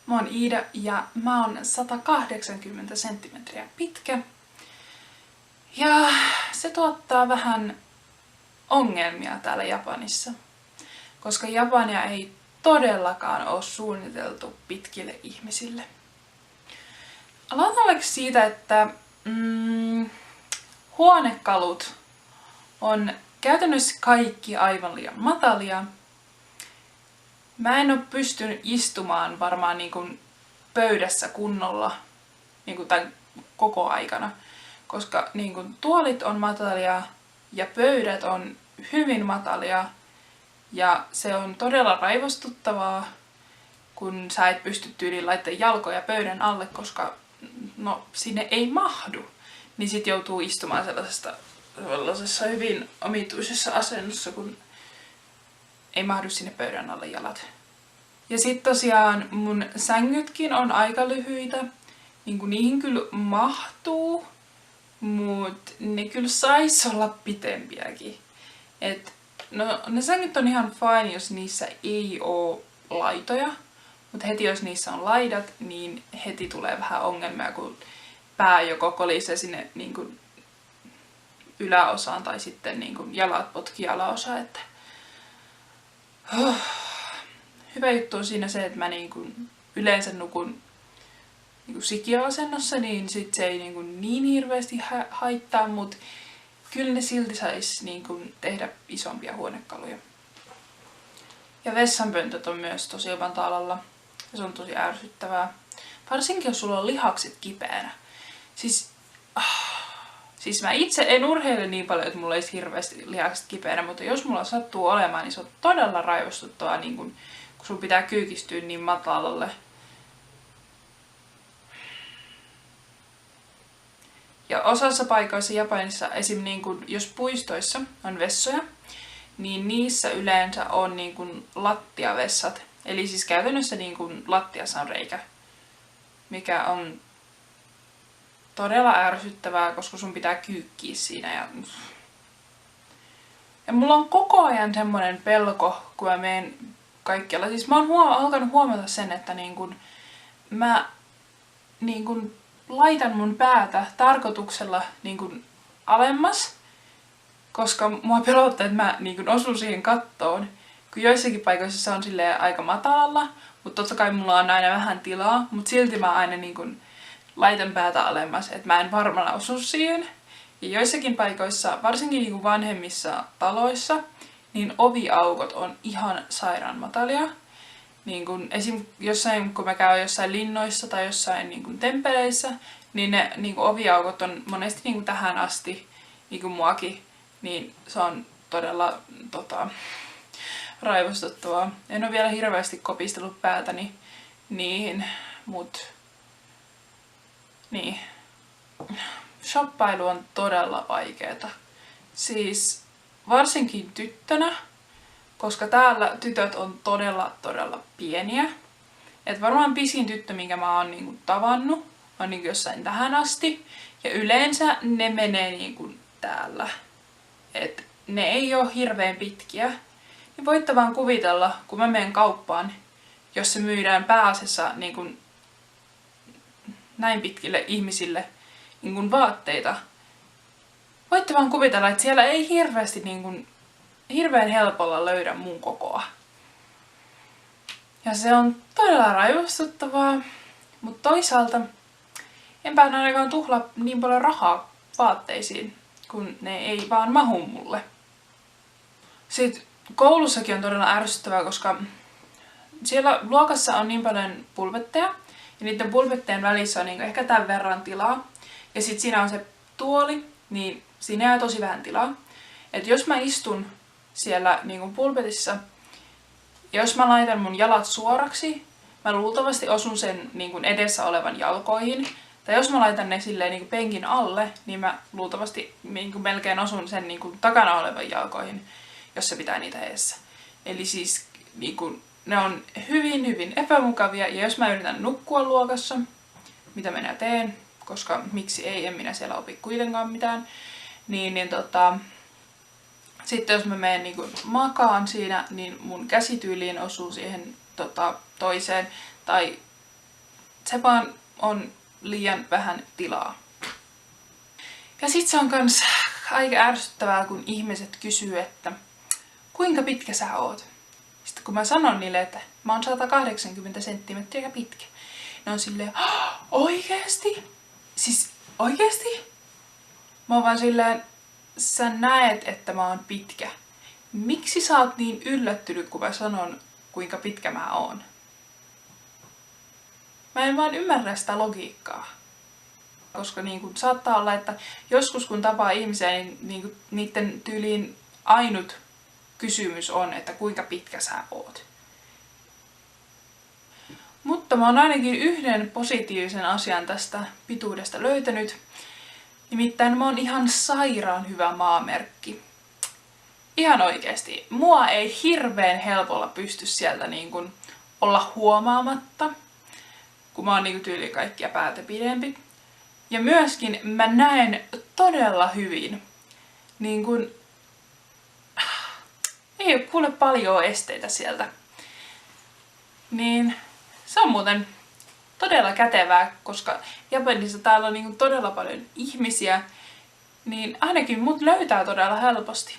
Mä oon Iida ja mä oon 180 senttimetriä pitkä. Ja se tuottaa vähän ongelmia täällä Japanissa, koska Japania ei todellakaan ole suunniteltu pitkille ihmisille. Aloitan vaikka siitä, että huonekalut on käytännössä kaikki aivan liian matalia. Mä en ole pystynyt istumaan varmaan niin kuin pöydässä kunnolla niin kuin tämän koko aikana, koska niin kuin tuolit on matalia ja pöydät on hyvin matalia ja se on todella raivostuttavaa, kun sä et pysty tyyliin laittamaan jalkoja pöydän alle, koska sinne ei mahdu. Niin sit joutuu istumaan sellaisessa hyvin omituisessa asennossa, kun ei mahdu sinne pöydän alle jalat. Ja sit tosiaan mun sängytkin on aika lyhyitä. Niihin kyllä mahtuu, mut ne kyllä sais olla pitempiäkin. Ne sängyt on ihan fine, jos niissä ei oo laitoja. Mutta heti jos niissä on laidat, niin heti tulee vähän ongelmia, kun pää joko kolisee sinne niin kuin yläosaan tai sitten niin kuin jalat potkii alaosaan. Että hyvä juttu on siinä se, että mä niin kuin yleensä nukun niin kuin sikiöasennossa, niin sit se ei niin hirveästi haittaa, mutta kyllä ne silti sais niin kuin tehdä isompia huonekaluja. Ja vessanpöntöt on myös tosi mataalalla. Ja se on tosi ärsyttävää. Varsinkin jos sulla on lihakset kipeänä. Siis mä itse en urheile niin paljon, että mulla ei hirveästi lihakset kipeänä, mutta jos mulla sattuu olemaan, niin se on todella raivostuttavaa, niin kun sun pitää kyykistyä niin matalalle. Ja osassa paikoissa Japanissa, esim. Niin kun, jos puistoissa on vessoja, niin niissä yleensä on niin kun lattiavessat. Eli siis käytännössä niin kun lattiassa on reikä, mikä on todella ärsyttävää, koska sun pitää kyykkiä siinä. Ja mulla on koko ajan semmonen pelko, kun mä menen kaikkialla. Siis mä oon alkanut huomata sen, että niin kun mä niin kun laitan mun päätä tarkoituksella niin kun alemmas, koska mua pelottaa, että mä niin kun osun siihen kattoon. Kun joissakin paikoissa se on silleen aika matalalla, mutta totta kai mulla on aina vähän tilaa, mutta silti mä aina niin kun laitan päätä alemmas, että mä en varmana osu siihen. Ja joissakin paikoissa, varsinkin niin kuin vanhemmissa taloissa, niin oviaukot on ihan sairaan matalia. Niin kun esim. Jossain, kun mä käyn jossain linnoissa tai jossain niin kuin temppeleissä, niin ne niin kuin oviaukot on monesti niin kuin tähän asti, niin kuin muakin, niin se on todella raivostuttavaa. En ole vielä hirveästi kopistellut päätäni niihin, mut niin. Shoppailu on todella vaikeeta. Siis varsinkin tyttönä, koska täällä tytöt on todella pieniä. Et varmaan pisin tyttö, minkä mä oon niinku tavannut, on niinku jossain tähän asti. Ja yleensä ne menee niinku täällä. Et ne ei oo hirveän pitkiä. Niin voitte vaan kuvitella, kun mä menen kauppaan, jos se myydään pääasiassa niinku näin pitkille ihmisille niin kuin vaatteita. Voitte vaan kuvitella, että siellä ei hirveästi niin kuin, hirveän helpolla löydä mun kokoa. Ja se on todella raivostuttavaa, mutta toisaalta enpä ainakaan tuhlaa niin paljon rahaa vaatteisiin, kun ne ei vaan mahu mulle. Sitten koulussakin on todella ärsyttävää, koska siellä luokassa on niin paljon pulpetteja, ja niiden pulpetteen välissä on niin ehkä tämän verran tilaa. Ja sit siinä on se tuoli, niin siinä jää tosi vähän tilaa. Et jos mä istun siellä niin pulpetissa, jos mä laitan mun jalat suoraksi, mä luultavasti osun sen niin edessä olevan jalkoihin. Tai jos mä laitan ne silleen niin penkin alle, niin mä luultavasti niin melkein osun sen niin takana olevan jalkoihin, jos se pitää niitä edessä. Eli siis niin ne on hyvin epämukavia, ja jos mä yritän nukkua luokassa, mitä minä teen, koska miksi ei, en minä siellä opi kuitenkaan mitään, sitten jos mä menen niin makaan siinä, niin mun käsityyliin osuu siihen toiseen, tai Se vaan on liian vähän tilaa. Ja sit se on kans aika ärsyttävää, kun ihmiset kysyy, että kuinka pitkä sä oot? Sitten kun mä sanon niille, että mä oon 180 senttimetriä pitkä, ne on silleen, oikeesti? Siis oikeesti? Mä oon vaan silleen, sä näet, että mä oon pitkä. Miksi sä oot niin yllättynyt, kun mä sanon, kuinka pitkä mä oon? Mä en vaan ymmärrä sitä logiikkaa. Koska niin kun, saattaa olla, että joskus kun tapaa ihmisiä, niin niiden tyyliin ainut kysymys on, että kuinka pitkä sä oot. Mutta mä oon ainakin yhden positiivisen asian tästä pituudesta löytänyt. Nimittäin mä oon ihan sairaan hyvä maamerkki. Ihan oikeesti. Mua ei hirveän helpolla pysty sieltä niin kun olla huomaamatta, kun mä oon niin tyyliin kaikkia päätä pidempi. Ja myöskin mä näen todella hyvin. Niin kun ei ole kuule paljon esteitä sieltä. Niin se on muuten todella kätevää, koska Japanissa täällä on niin todella paljon ihmisiä, niin ainakin mut löytää todella helposti.